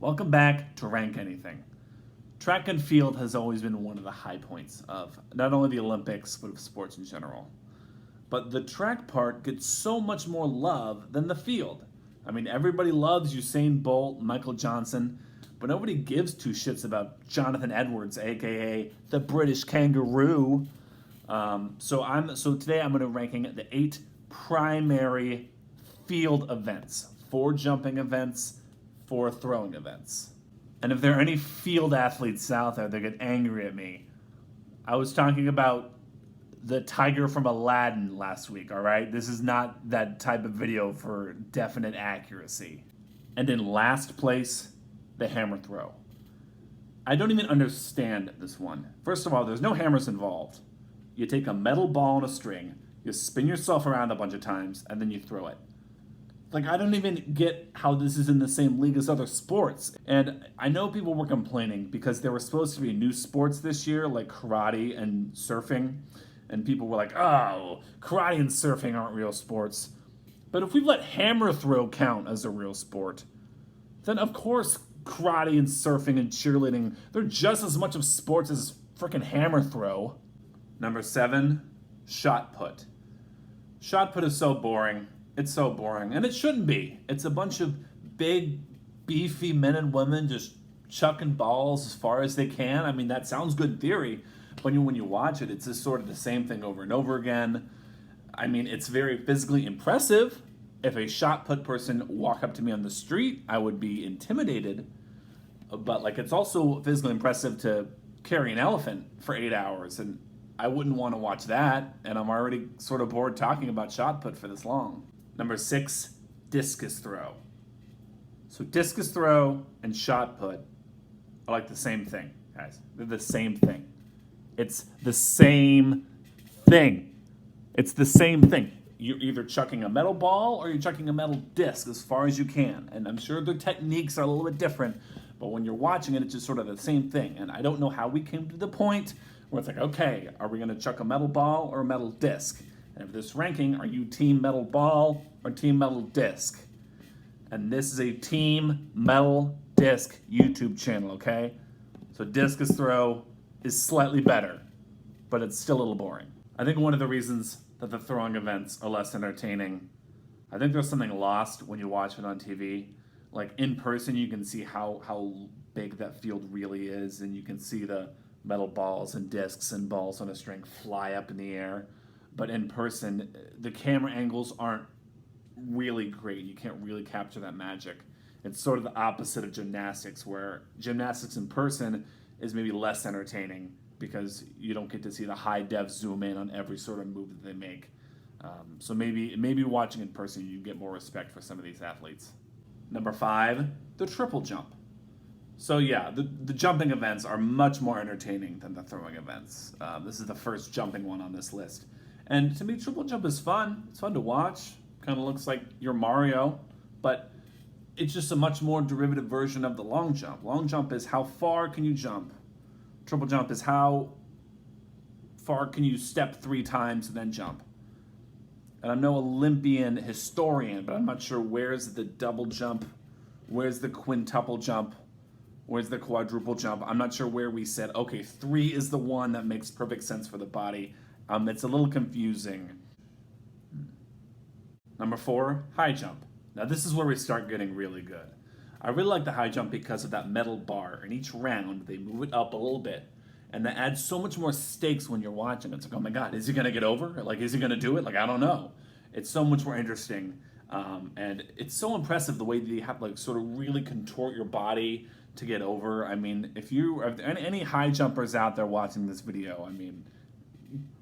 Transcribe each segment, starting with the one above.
Welcome back to Rank Anything. Track and field has always been one of the high points of not only the Olympics, but of sports in general. But the track part gets so much more love than the field. I mean, everybody loves Usain Bolt, Michael Johnson, but nobody gives two shits about Jonathan Edwards, aka the British Kangaroo. So today I'm going to ranking the 8 primary field events, 4 jumping events, 4 throwing events. And if there are any field athletes out there that get angry at me, I was talking about the tiger from Aladdin last week, all right? This is not that type of video for definite accuracy. And in last place, the hammer throw. I don't even understand this one. First of all, there's no hammers involved. You take a metal ball and a string, you spin yourself around a bunch of times, and then you throw it. Like, I don't even get how this is in the same league as other sports. And I know people were complaining because there were supposed to be new sports this year, like karate and surfing. And people were like, oh, karate and surfing aren't real sports. But if we let hammer throw count as a real sport, then of course karate and surfing and cheerleading, they're just as much of sports as freaking hammer throw. Number 7, shot put. Shot put is so boring. It's so boring, and it shouldn't be. It's a bunch of big, beefy men and women just chucking balls as far as they can. I mean, that sounds good in theory, but when you watch it, it's just sort of the same thing over and over again. I mean, it's very physically impressive. If a shot put person walked up to me on the street, I would be intimidated. But like, it's also physically impressive to carry an elephant for 8 hours, and I wouldn't want to watch that, and I'm already sort of bored talking about shot put for this long. Number 6, discus throw. So discus throw and shot put are like the same thing, guys. They're the same thing. It's the same thing. It's the same thing. You're either chucking a metal ball or you're chucking a metal disc as far as you can. And I'm sure their techniques are a little bit different, but when you're watching it, it's just sort of the same thing. And I don't know how we came to the point where it's like, okay, are we going to chuck a metal ball or a metal disc? And for this ranking, are you team metal ball or team metal disc? And this is a team metal disc YouTube channel, okay? So discus throw is slightly better, but it's still a little boring. I think one of the reasons that the throwing events are less entertaining, I think there's something lost when you watch it on TV. Like in person, you can see how big that field really is, and you can see the metal balls and discs and balls on a string fly up in the air. But in person, the camera angles aren't really great. You can't really capture that magic. It's sort of the opposite of gymnastics, where gymnastics in person is maybe less entertaining because you don't get to see the high def zoom in on every sort of move that they make. So maybe watching in person, you get more respect for some of these athletes. Number 5, the triple jump. So yeah, the jumping events are much more entertaining than the throwing events. This is the first jumping one on this list. And to me, triple jump is fun. It's fun to watch. Kind of looks like you're Mario, but it's just a much more derivative version of the long jump. Long jump is how far can you jump. Triple jump is how far can you step 3 times and then jump. And I'm no Olympian historian, but I'm not sure where's the double jump, where's the quintuple jump, where's the quadruple jump. I'm not sure where we said, okay, 3 is the one that makes perfect sense for the body. It's a little confusing. Number 4, high jump. Now this is where we start getting really good. I really like the high jump because of that metal bar. In each round, they move it up a little bit. And that adds so much more stakes when you're watching. It's like, oh my God, is he going to get over? Like, is he going to do it? Like, I don't know. It's so much more interesting. And it's so impressive the way that you have to like sort of really contort your body to get over. I mean, if any high jumpers out there watching this video, I mean,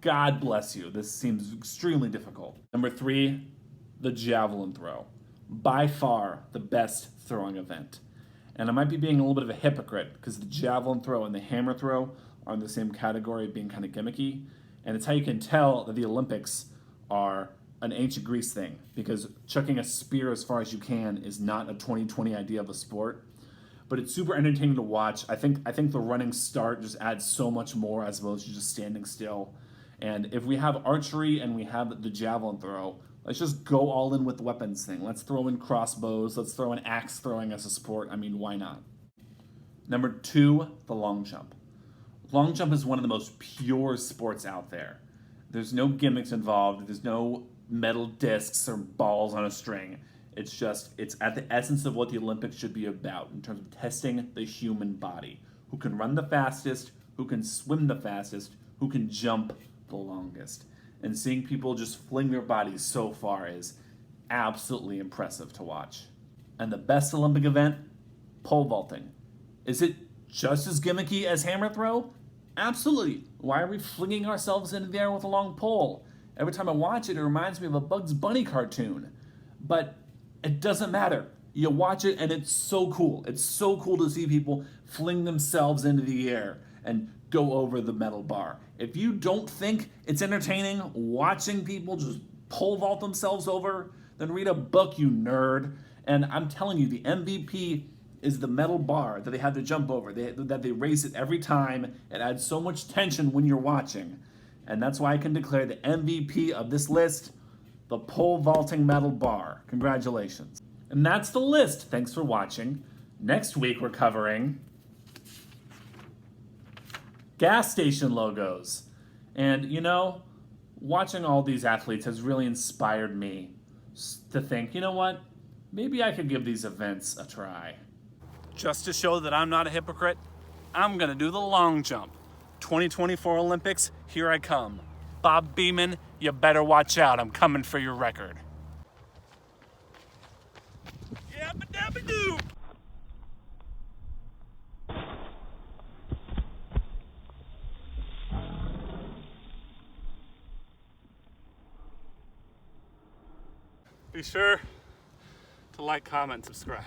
God bless you. This seems extremely difficult. Number 3, the javelin throw. By far the best throwing event. And I might be being a little bit of a hypocrite because the javelin throw and the hammer throw are in the same category of being kind of gimmicky. And it's how you can tell that the Olympics are an ancient Greece thing, because chucking a spear as far as you can is not a 2020 idea of a sport. But it's super entertaining to watch. I think the running start just adds so much more as opposed to just standing still. And if we have archery and we have the javelin throw, let's just go all in with the weapons thing. Let's throw in crossbows. Let's throw in axe throwing as a sport. I mean, why not? Number 2, the long jump. Long jump is one of the most pure sports out there. There's no gimmicks involved. There's no metal discs or balls on a string. It's at the essence of what the Olympics should be about in terms of testing the human body. Who can run the fastest, who can swim the fastest, who can jump the longest. And seeing people just fling their bodies so far is absolutely impressive to watch. And the best Olympic event, pole vaulting. Is it just as gimmicky as hammer throw? Absolutely. Why are we flinging ourselves into the air with a long pole? Every time I watch it, it reminds me of a Bugs Bunny cartoon. But it doesn't matter. You watch it and it's so cool. It's so cool to see people fling themselves into the air and go over the metal bar. If you don't think it's entertaining watching people just pole vault themselves over, then read a book, you nerd. And I'm telling you, the MVP is the metal bar that they have to jump over, that they race it every time. It adds so much tension when you're watching. And that's why I can declare the MVP of this list, the pole vaulting metal bar. Congratulations. And that's the list. Thanks for watching. Next week we're covering gas station logos. And you know, watching all these athletes has really inspired me to think, you know what? Maybe I could give these events a try. Just to show that I'm not a hypocrite, I'm gonna do the long jump. 2024 Olympics, here I come. Bob Beamon, you better watch out. I'm coming for your record. Yabba dabba doo! Be sure to like, comment, and subscribe.